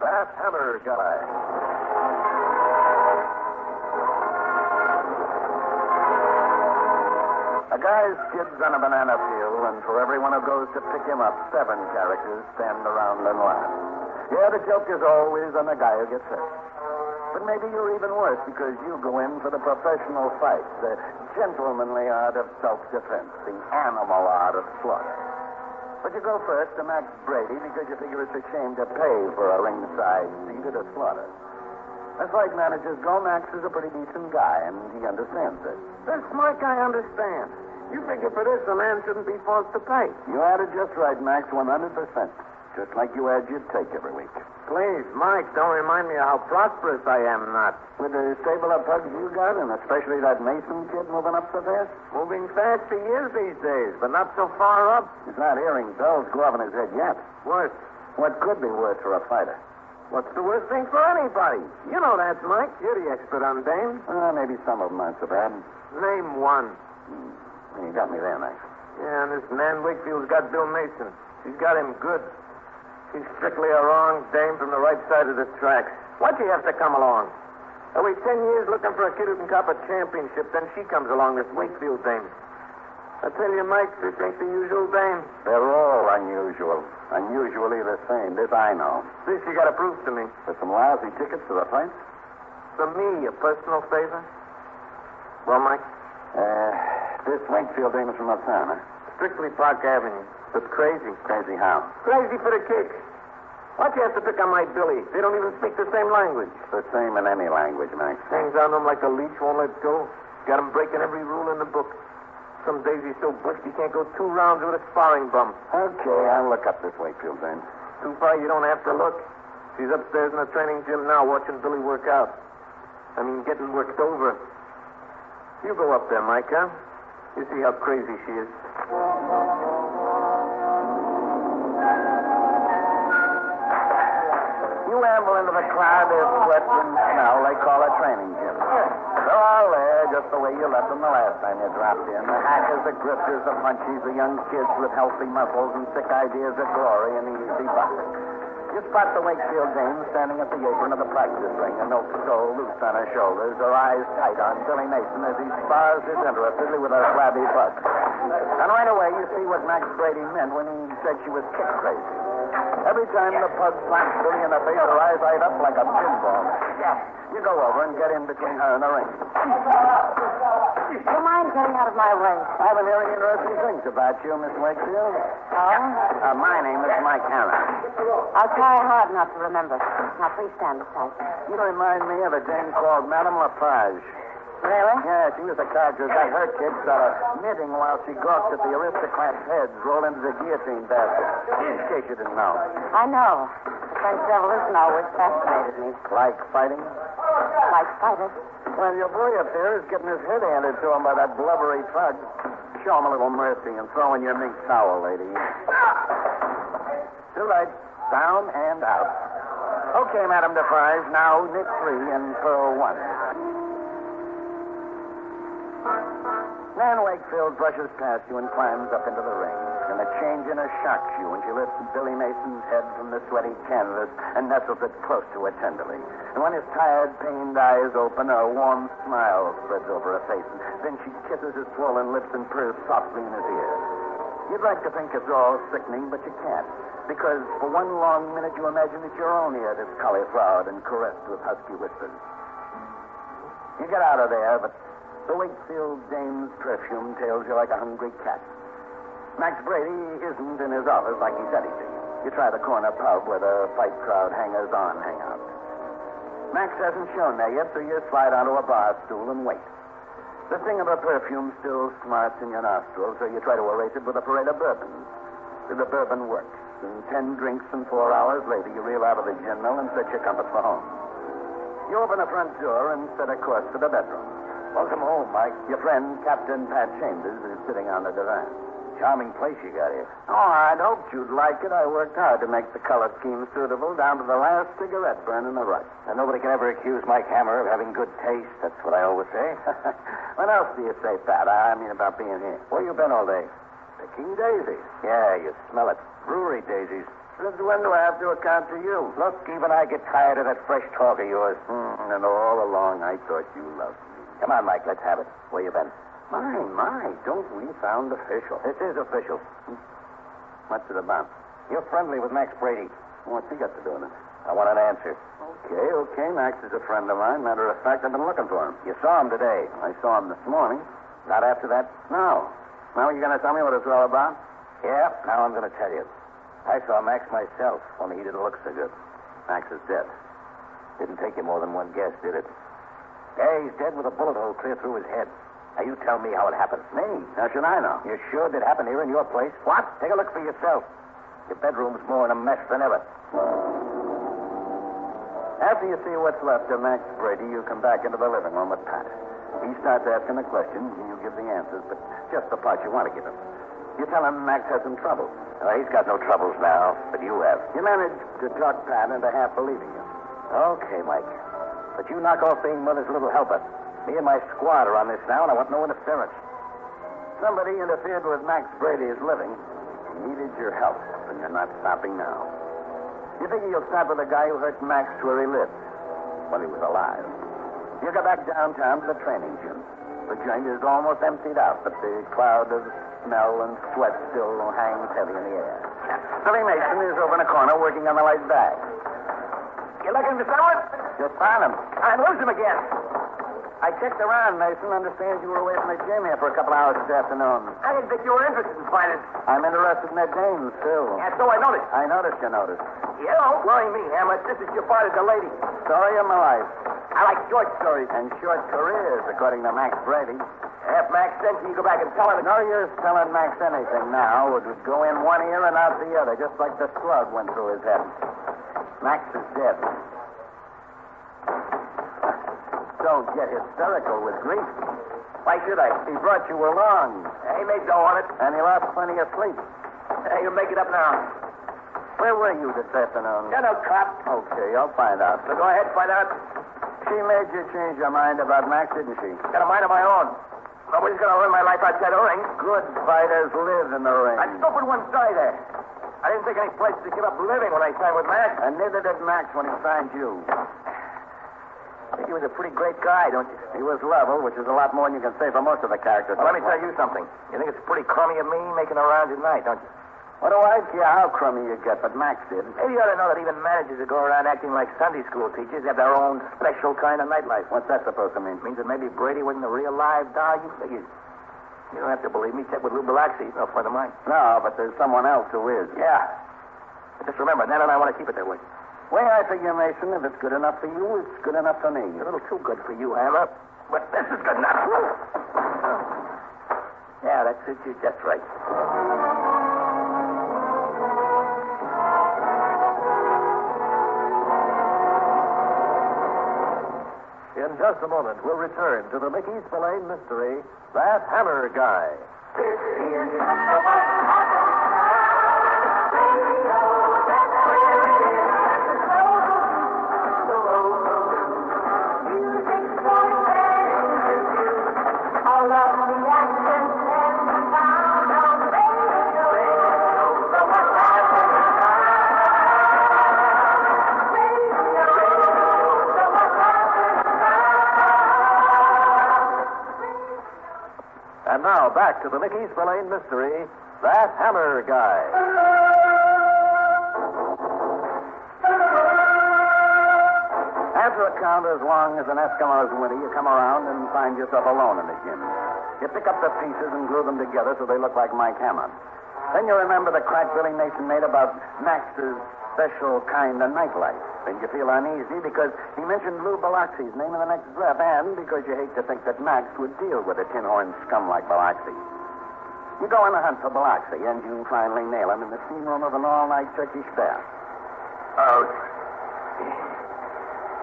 That hammer guy. A guy skids on a banana peel, and for everyone who goes to pick him up, 7 characters stand around and laugh. Yeah, the joke is always on the guy who gets hurt. But maybe you're even worse because you go in for the professional fight, the gentlemanly art of self-defense, the animal art of slaughter. But you go first to Max Brady because you figure it's a shame to pay for a ringside seat at a slaughter. As fight managers go, Max is a pretty decent guy, and he understands it. This, Mike, I understand. You figure for this, a man shouldn't be forced to pay. You had it just right, Max, 100%. Just like you had your take every week. Please, Mike, don't remind me of how prosperous I am not. With the stable of pugs you got, and especially that Mason kid moving up so fast? Moving fast he is these days, but not so far up. He's not hearing bells go off in his head yet. Worse. What could be worse for a fighter? What's the worst thing for anybody? You know that, Mike. You're the expert on dames. Maybe some of them aren't so bad. Name one. You got me there, Max. Yeah, and this man Wakefield's got Bill Mason. He's got him good. She's strictly a wrong dame from the right side of the tracks. Why'd she have to come along? I wait 10 years looking for a kid who can cop a championship, then she comes along, this Wakefield dame. I tell you, Mike, this ain't the usual dame. They're all unusual. Unusually the same. This I know. This you gotta prove to me. For some lousy tickets to the fight? For me, a personal favor? Well, Mike? This Wakefield dame is from uptown, huh? Strictly Park Avenue. But crazy. Crazy how? Crazy for the kicks. Why'd you have to pick on my Billy? They don't even speak the same language. The same in any language, Max. Hangs on them like a leech, won't let go. Got him breaking every rule in the book. Some days he's so brisk he can't go 2 rounds with a sparring bump. Okay, I'll look up this Wakefield dame. Too far you don't have to look. She's upstairs in the training gym now watching Billy work out. I mean, getting worked over. You go up there, Mike, huh? You see how crazy she is. You amble into the crowd, there's sweat and smell they call a training gym. They're all there just the way you left them the last time you dropped in. The hackers, the grifters, the punchies, the young kids with healthy muscles and sick ideas of glory and easy buck. You spot the Wakefield dame standing at the apron of the practice ring, a milk stole loose on her shoulders, her eyes tight on Billy Mason as he spars disinterestedly with her flabby pug. And right away you see what Max Brady meant when he said she was kick crazy. Every time the pug slaps Billy in the face, her eyes light up like a pinball. You go over and get in between her and the ring. Do you mind getting out of my way? I've been hearing interesting things about you, Miss Wakefield. Oh? My name is Mike Hanna. I'll try hard not to remember. Now, please stand aside. You remind me of a dame called Madame Lafarge. Really? Yeah, she was the character that her kids knitting while she gawked at the aristocrats' heads roll into the guillotine basket. In case you didn't know. I know. The French Revolution always fascinated me. Like fighting? Like fighters. Well, your boy up there is getting his head handed to him by that blubbery thug. Show him a little mercy and throw in your mink towel, lady. Too right. Down and out. Okay, Madame Defarge. Now knit 3 and purl 1. Nan Wakefield brushes past you and climbs up into the ring. And a change in her shocks you when she lifts Billy Mason's head from the sweaty canvas and nestles it close to her tenderly. And when his tired, pained eyes open, a warm smile spreads over her face. And then she kisses his swollen lips and purrs softly in his ear. You'd like to think it's all sickening, but you can't. Because for one long minute you imagine that your own ear is cauliflowered and caressed with husky whispers. You get out of there, but the Wakefield dame's perfume tails you like a hungry cat. Max Brady isn't in his office like he said he'd be. You try the corner pub where the fight crowd hangers-on hang out. Max hasn't shown there yet, so you slide onto a bar stool and wait. The sting of her perfume still smarts in your nostrils, so you try to erase it with a parade of bourbons. The bourbon works, and 10 drinks and 4 hours later you reel out of the gin mill and set your compass for home. You open the front door and set a course for the bedroom. Welcome home, Mike. Your friend, Captain Pat Chambers, is sitting on the divan. Charming place you got here. Oh, I'd hoped you'd like it. I worked hard to make the color scheme suitable down to the last cigarette burn in the rut. And nobody can ever accuse Mike Hammer of having good taste. That's what I always say. What else do you say, Pat? I mean about being here. Where you been all day? Picking daisies. Yeah, you smell it. Brewery daisies. Since when do I have to account to you? Look, even I get tired of that fresh talk of yours. And all along I thought you loved me. Come on, Mike, let's have it. Where you been? My, don't we sound official? This is official. What's it about? You're friendly with Max Brady. What's he got to do with it? I want an answer. Okay. Max is a friend of mine. Matter of fact, I've been looking for him. You saw him today. I saw him this morning. Not after that? No. Now are you going to tell me what it's all about? Yeah, now I'm going to tell you. I saw Max myself, only he didn't look so good. Max is dead. Didn't take you more than one guess, did it? Yeah, he's dead with a bullet hole clear through his head. Now, you tell me how it happened. Me? How should I know? You sure did happen here in your place? What? Take a look for yourself. Your bedroom's more in a mess than ever. After you see what's left of Max Brady, you come back into the living room with Pat. He starts asking the questions, and you give the answers, but just the part you want to give him. You tell him Max has some trouble. He's got no troubles now, but you have. You manage to talk Pat into half believing you. Okay, Mike. But you knock off being Mother's little helper. Me and my squad are on this now, and I want no interference. Somebody interfered with Max Brady's living. He needed your help, and you're not stopping now. You figure you'll start with the guy who hurt Max where he lived, when he was alive. You go back downtown to the training gym. The joint is almost emptied out, but the cloud of smell and sweat still hangs heavy in the air. Billy Mason is over in a corner working on the light bag. You looking for someone? Just found him. I lose him again. I checked around, Mason. Understand you were away from the gym here for a couple hours this afternoon. I didn't think you were interested in fighters. I'm interested in that dame, still. Yeah, so I noticed. I noticed you noticed. You don't worry me, Hammer. This is your part as a lady. Story of my life. I like short stories. And short careers, according to Max Brady. If Max sends you, go back and tell him. No use telling Max anything now. It would go in one ear and out the other, just like the slug went through his head. Max is dead. Don't get hysterical with grief. Why should I? He brought you along. He made dough on it. And he lost plenty of sleep. You'll make it up now. Where were you this afternoon? You're no cop. Okay, I'll find out. So go ahead, find out. She made you change your mind about Max, didn't she? Got a mind of my own. Nobody's going to ruin my life outside the ring. Good fighters live in the ring. I stood with one side there. I didn't take any place to give up living when I signed with Max. And neither did Max when he signed you. I think he was a pretty great guy, don't you? He was level, which is a lot more than you can say for most of the characters. Well, let me tell you something. You think it's pretty crummy of me making around tonight, don't you? What do I care how crummy you get, but Max did. Maybe you ought to know that even managers that go around acting like Sunday school teachers have their own special kind of nightlife. What's that supposed to mean? It means that maybe Brady wasn't a real live doll. You figured. You don't have to believe me. Check with Lou Biloxi. He's no friend of mine. No, but there's someone else who is. Yeah. But just remember, Ned and I want to keep it that way. Way I figure, Mason, if it's good enough for you, it's good enough for me. It's a little too good for you, Hammer. But this is good enough. Oh. Yeah, that's it. You're just right. In just a moment, we'll return to the Mickey Spillane mystery, That Hammer Guy. And now, back to the Mickey Spillane mystery, That Hammer Guy. After a count as long as an Eskimo's winter, you come around and find yourself alone in the gym. You pick up the pieces and glue them together so they look like Mike Hammer. Then you remember the crack Billy Mason made about Max's special kind of nightlife. Then you feel uneasy because he mentioned Lou Biloxi's name in the next breath, and because you hate to think that Max would deal with a tin-horn scum like Biloxi. You go on a hunt for Biloxi, and you finally nail him in the steam room of an all-night Turkish bath. Out.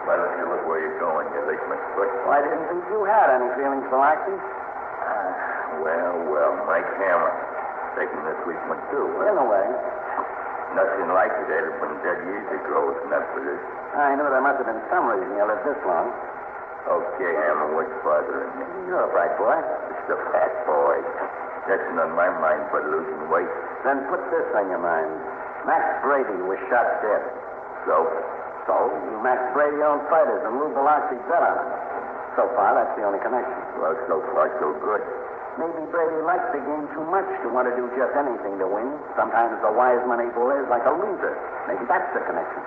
Why don't you look where you're going? You think, Miss Quick? Well, I didn't think you had any feelings, Biloxi. Well, Mike Hammer. Taking this week one, too. In a way. Nothing like it. It'd have been dead years ago, if not for this. I knew there must have been some reason you lived this long. Okay, Hammer, what's bothering you? You're a bright boy. It's the fat boy. Nothing on my mind but losing weight. Then put this on your mind. Max Brady was shot dead. So? Max Brady owned fighters, and Lou Biloxi bet on him. So far, that's the only connection. Well, so far, so good. Maybe Brady likes the game too much to want to do just anything to win. Sometimes the wise money bull is like a loser. Maybe that's the connection.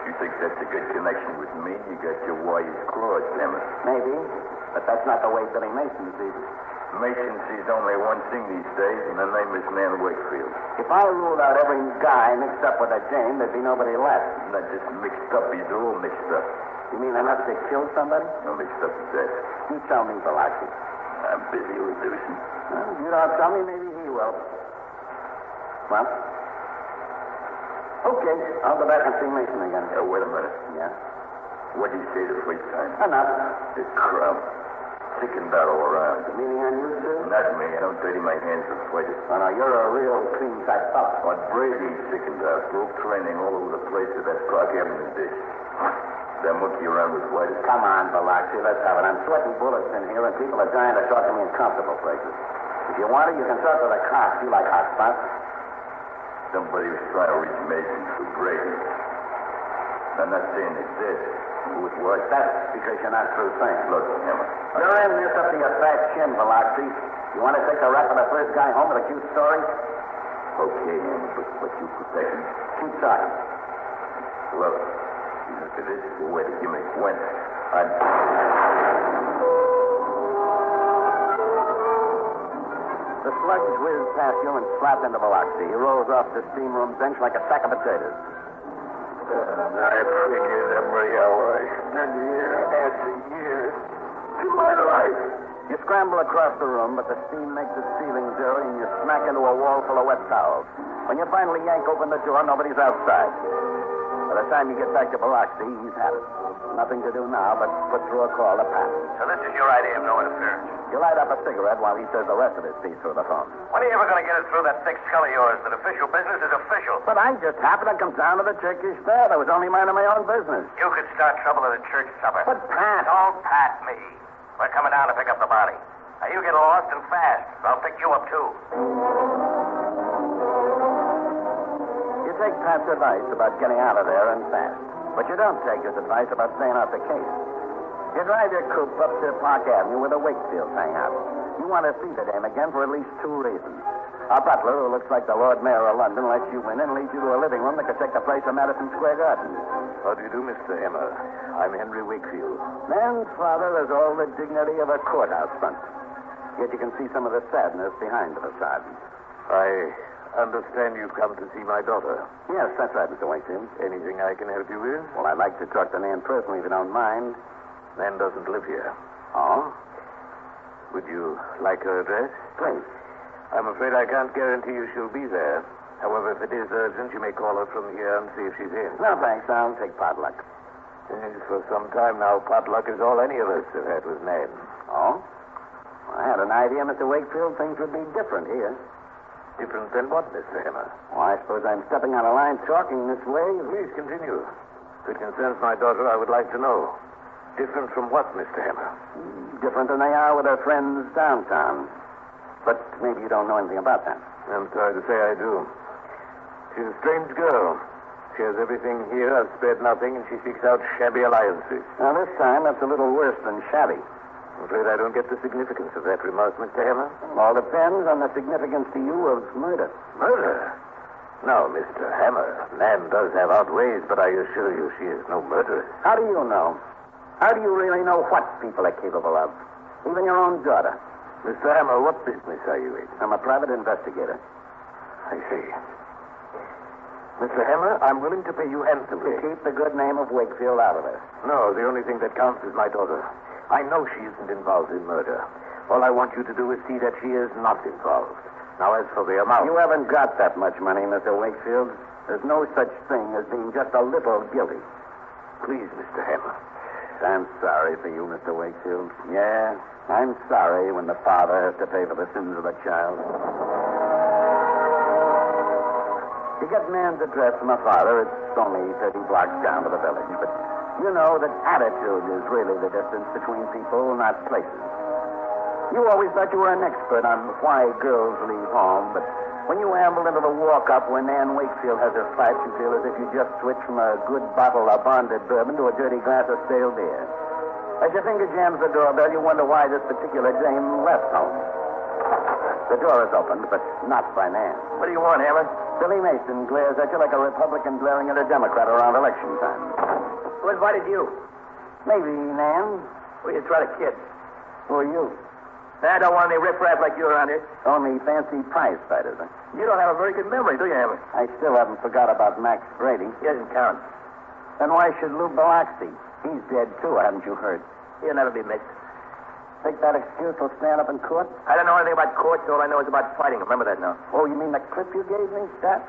You think that's a good connection with me? You got your wires crossed, Emma. Maybe, but that's not the way Billy Mason sees it. Mason sees only one thing these days, and the name is man Wakefield. If I ruled out every guy mixed up with a Jane, there'd be nobody left. Not just mixed up, he's all mixed up. You mean enough to kill somebody? No mixed up with that. You tell me, Biloxi. I'm busy reducing. Well, if you don't tell me, maybe he will. Well? Okay, I'll go back and see Mason again. Wait a minute. Yeah? What did you say the first time? Enough. The crowd. Sticking that all around. Meaning on you, too? Not me. I don't dirty my hands with fighters. Oh, no, you're a real clean-type fellow. But Brady's sickened out. Broke training all over the place at that Park Avenue dish. That monkey around with fighters. Come on, Biloxi, let's have it. I'm sweating bullets in here, and people are dying to talk to me in comfortable places. If you want it, you can talk to the cops. You like hot spots. Somebody was trying to reach Mason for Brady. I'm not saying it's this. Who it was? That's because you're not through saying. Look, Emma. You're in this up to your fat chin, Biloxi. You want to take the rap of the first guy home with a cute story? Okay, Emma, but you protect me. Keep talking. Look, if this is the way the gimmick went, I'd... The slugs whizzed past you and slapped into Biloxi. He rose off the steam room bench like a sack of potatoes. I figured every hour I spent here after years to my life. You scramble across the room, but the steam makes its ceilings airy, and you smack into a wall full of wet towels. When you finally yank open the door, nobody's outside. By the time you get back to Biloxi, he's had it. Nothing to do now but put through a call to Pat. So this is your idea of no interference? You light up a cigarette while he says the rest of his piece through the phone. When are you ever going to get it through that thick skull of yours that official business is official? But I just happened to come down to the Turkish fair. I was only minding my own business. You could start trouble at a church supper. But Pat... Don't pat me. We're coming down to pick up the body. Now, you get lost and fast. I'll pick you up, too. You take Pat's advice about getting out of there and fast. But you don't take his advice about staying off the case. You drive your coupe up to Park Avenue where the Wakefields hang out. You want to see the dame again for at least two reasons. Our butler, who looks like the Lord Mayor of London, lets you in and leads you to a living room that could take the place of Madison Square Garden. How do you do, Mr. Emmer? I'm Henry Wakefield. Man's father has all the dignity of a courthouse front. Yet you can see some of the sadness behind the facade. I understand you've come to see my daughter. Yes, that's right, Mr. Wakefield. Anything I can help you with? Well, I'd like to talk to Nan personally, if you don't mind. Nan doesn't live here. Oh? Would you like her address? Please. I'm afraid I can't guarantee you she'll be there. However, if it is urgent, you may call her from here and see if she's in. No, thanks. I'll take potluck. Yes, for some time now, potluck is all any of us have had with Nan. Oh? I had an idea, Mr. Wakefield, things would be different here. Different than what, Mr. Emmer? Well, I suppose I'm stepping out of line talking this way. Please continue. If it concerns my daughter, I would like to know. Different from what, Mr. Emmer? Different than they are with her friends downtown. But maybe you don't know anything about that. I'm sorry to say I do. She's a strange girl. She has everything here. I've spared nothing, and she seeks out shabby alliances. Now, this time, that's a little worse than shabby. I'm afraid I don't get the significance of that remark, Mr. Emmer. All depends on the significance to you of murder. Murder? No, Mr. Hammer. Nan does have outways, but I assure you she is no murderer. How do you know? How do you really know what people are capable of? Even your own daughter. Mr. Hammer, what business are you in? I'm a private investigator. I see. Mr. Hammer, I'm willing to pay you handsomely. To keep the good name of Wakefield out of it. No, the only thing that counts is my daughter. I know she isn't involved in murder. All I want you to do is see that she is not involved. Now, as for the amount... You haven't got that much money, Mr. Wakefield. There's no such thing as being just a little guilty. Please, Mr. Hammer. I'm sorry for you, Mr. Wakefield. Yeah, I'm sorry when the father has to pay for the sins of the child. You get Nan's address from her father. It's only 30 blocks down to the village. But you know that attitude is really the distance between people, not places. You always thought you were an expert on why girls leave home, but When you amble into the walk-up where Nan Wakefield has her fight, you feel as if you just switched from a good bottle of bonded bourbon to a dirty glass of stale beer. As your finger jams the doorbell, you wonder why this particular dame left home. The door is opened, but not by Nan. What do you want, Hammer? Billy Mason glares at you like a Republican glaring at a Democrat around election time. Who invited you? Maybe, Nan. Well, you try to kid. Who are you? I don't want any riffraff like you around here. Only fancy prize fighters, huh? You don't have a very good memory, do you, Hammer? I still haven't forgot about Max Brady. He doesn't count. Then why should Lou Biloxi? He's dead, too, haven't you heard? He'll never be missed. Think that excuse will stand up in court? I don't know anything about courts. All I know is about fighting. Remember that now. Oh, you mean the clip you gave me? That?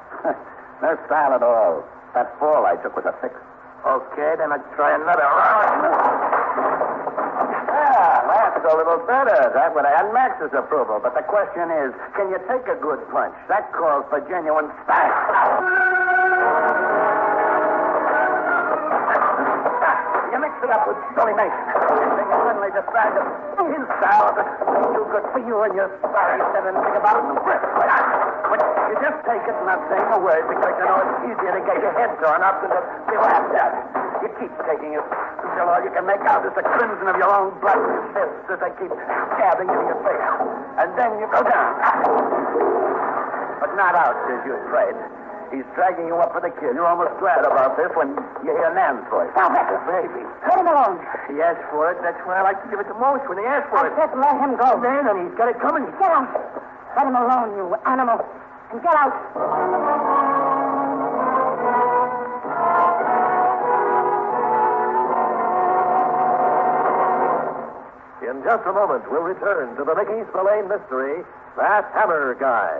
No style at all. That fall I took was a fix. Okay, then I'll try another round. That's a little better. That would have had Max's approval. But the question is, can you take a good punch? That calls for genuine style. You mix it up with Billy Mason. Then you suddenly decide that his style is too good for you and you're sorry you said anything about it. But you just take it and not say a word because you know it's easier to get your head torn up than to be laughed at. You keep taking it until all you can make out is the crimson of your own blood and fists as they keep stabbing into your face. And then you go down. But not out as you prayed. He's dragging you up for the kill. You're almost glad about this when you hear Nan's voice. Stop it. Baby. Let him alone. He asked for it. That's why I like to give it the most, when he asks for I it. said let him go. Man, and he's got it coming. Get out. Let him alone, you animal. And get out. In just a moment, we'll return to the Mickey Spillane mystery, That Hammer Guy.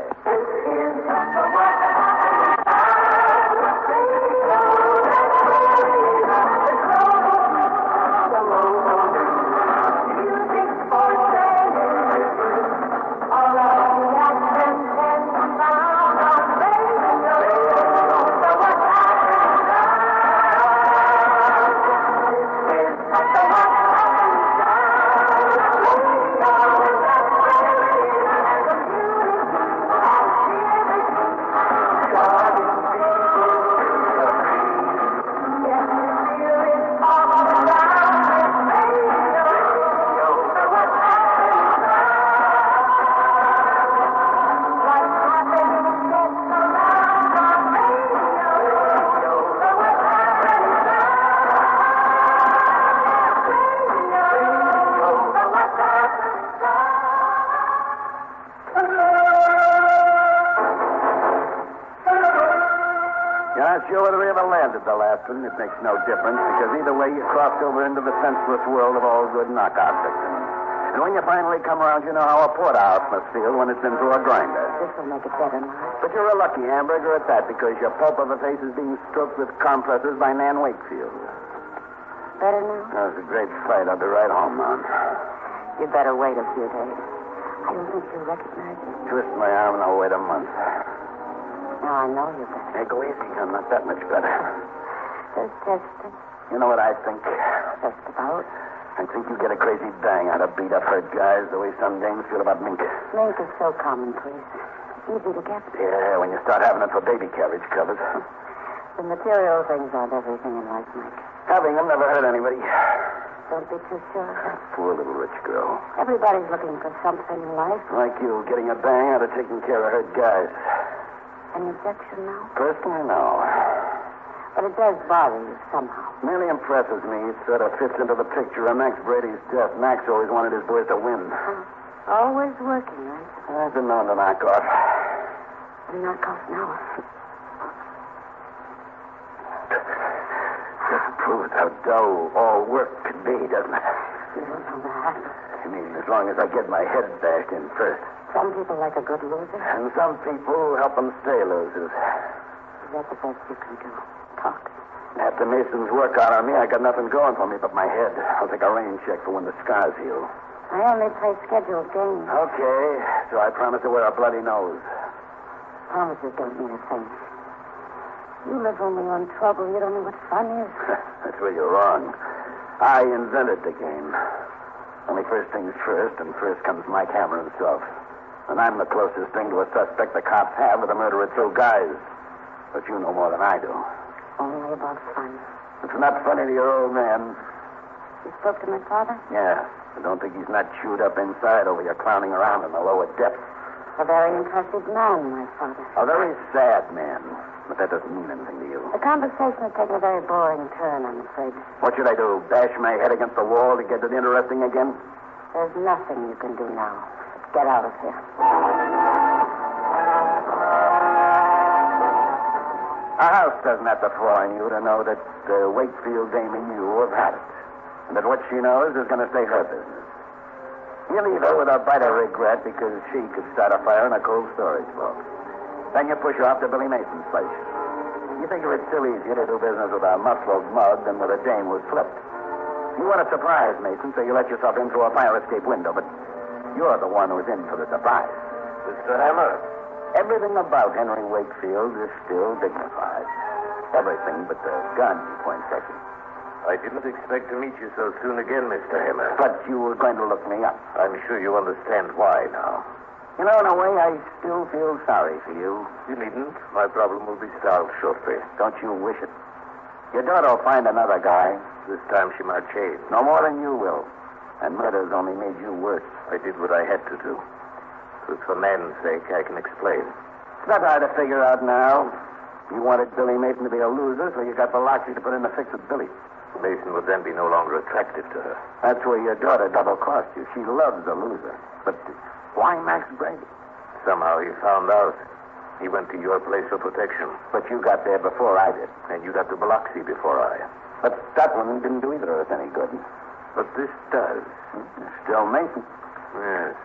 Sure whether we ever landed the last one. It makes no difference, because either way you crossed over into the senseless world of all good knockout victims. And when you finally come around, you know how a porterhouse must feel when it's been through a grinder. This will make it better, Mark. But you're a lucky hamburger at that, because your pulp of a face is being stroked with compressors by Nan Wakefield. Better now? That was a great fight. I'll be right home, Mom. You'd better wait a few days. I don't think you'll recognize me. Twist my arm and I'll wait a month. Now I know you're better. Hey, go easy. I'm not that much better. Just testing. You know what I think? Just about. I think you get a crazy bang out of beat up hurt guys the way some dames feel about mink. Mink is so commonplace. Easy to get. Yeah, when you start having it for baby carriage covers. The material things aren't everything in life, Mike. Having them never hurt anybody. Don't be too sure of that. Poor little rich girl. Everybody's looking for something in life. Like you, getting a bang out of taking care of hurt guys. Any objection now? Personally, no. But it does bother you somehow. Merely impresses me. It sort of fits into the picture of Max Brady's death. Max always wanted his boys to win. Always working, right? I've been known to knock off. And knock off now. Just proves how dull all work can be, doesn't it? You don't know that. I mean, as long as I get my head bashed in first. Some people like a good loser. And some people help them stay losers. Is that the best you can do? Talk. After Mason's work out on me, I got nothing going for me but my head. I'll take a rain check for when the scars heal. I only play scheduled games. Okay, so I promise to wear a bloody nose. Promises don't mean a thing. You live only on trouble. You don't know what fun is. That's where you're wrong. I invented the game. Only first things first, and first comes Mike Hammer himself. And I'm the closest thing to a suspect the cops have with a murder of two guys. But you know more than I do. Only about fun. It's not funny to your old man. You spoke to my father? Yeah. I don't think he's not chewed up inside over your clowning around in the lower depths. A very impressive man, my father. A very sad man. But that doesn't mean anything to you. The conversation has taken a very boring turn, I'm afraid. What should I do? Bash my head against the wall to get it interesting again? There's nothing you can do now. Get out of here. A house doesn't have to fall on you to know that Wakefield dame and you have had it. And that what she knows is going to stay her business. You leave her with a bite of regret because she could start a fire in a cold storage vault. Then you push her off to Billy Mason's place. You figure it's still easier to do business with a muffled mug than with a dame who's flipped. You want to surprise Mason, so you let yourself in through a fire escape window, but you're the one who's in for the surprise. Mr. Hammer. Everything about Henry Wakefield is still dignified. Everything but the gun he points at you. I didn't expect to meet you so soon again, Mr. Hammer. But you were going to look me up. I'm sure you understand why now. You know, in a way, I still feel sorry for you. You needn't. My problem will be solved shortly. Don't you wish it? Your daughter will find another guy. This time she might change. No more than you will. And murder's only made you worse. I did what I had to do. It was for man's sake, I can explain. It's not hard to figure out now. You wanted Billy Mason to be a loser, so you got Biloxi to put in the fix with Billy. Mason would then be no longer attractive to her. That's where your daughter double-crossed you. She loves a loser. But why Max Brady? Somehow he found out. He went to your place for protection. But you got there before I did. And you got to Biloxi before I. But that one didn't do either of us any good. But this does. Still Mason. Yes.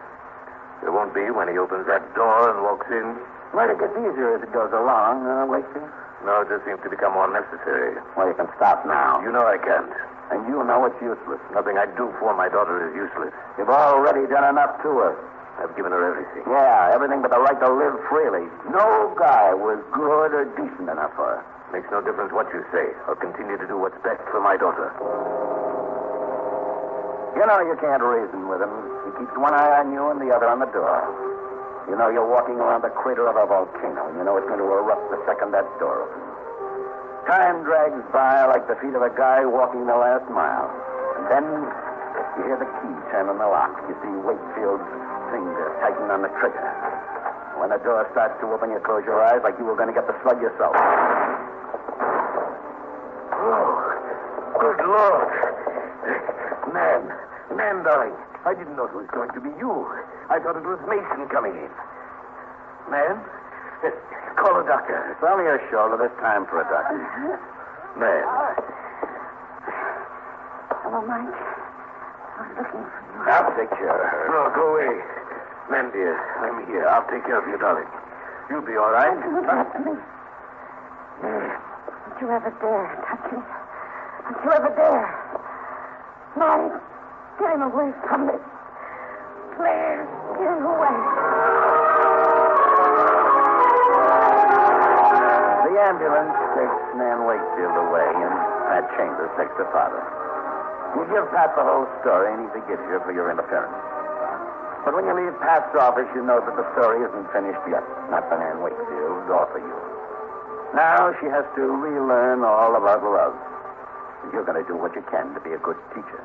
There won't be when he opens that door and walks in. Well, it gets easier as it goes along, Wakefield. No, it just seems to become more necessary. Well, you can stop now. You know I can't. And you know it's useless. Nothing I do for my daughter is useless. You've already done enough to her. I've given her everything. Yeah, everything but the right to live freely. No guy was good or decent enough for her. Makes no difference what you say. I'll continue to do what's best for my daughter. You know you can't reason with him. He keeps one eye on you and the other on the door. You know you're walking around the crater of a volcano. You know it's going to erupt the second that door opens. Time drags by like the feet of a guy walking the last mile. And then you hear the key turn on the lock. You see Wakefield's finger tighten on the trigger. When the door starts to open, you close your eyes like you were going to get the slug yourself. Oh, good Lord. Man, darling, I didn't know it was going to be you. I thought it was Mason coming in. Man, call a doctor. It's only a shoulder. There's time for a doctor. Man. Hello, Mike. I was looking for you. I'll take care of her. No, go away. Man, dear, I'm here. I'll take care of you, darling. You'll be all right. Don't you ever dare touch me. Don't you ever dare. Mike, get him away from me. Please, get him away. The ambulance takes Nan Wakefield away, and Pat Chambers takes her father. You give Pat the whole story, and he forgives you for your interference. But when you leave Pat's office, you know that the story isn't finished yet. Not for Nan Wakefield, or for you. Now she has to relearn all about love. And you're going to do what you can to be a good teacher.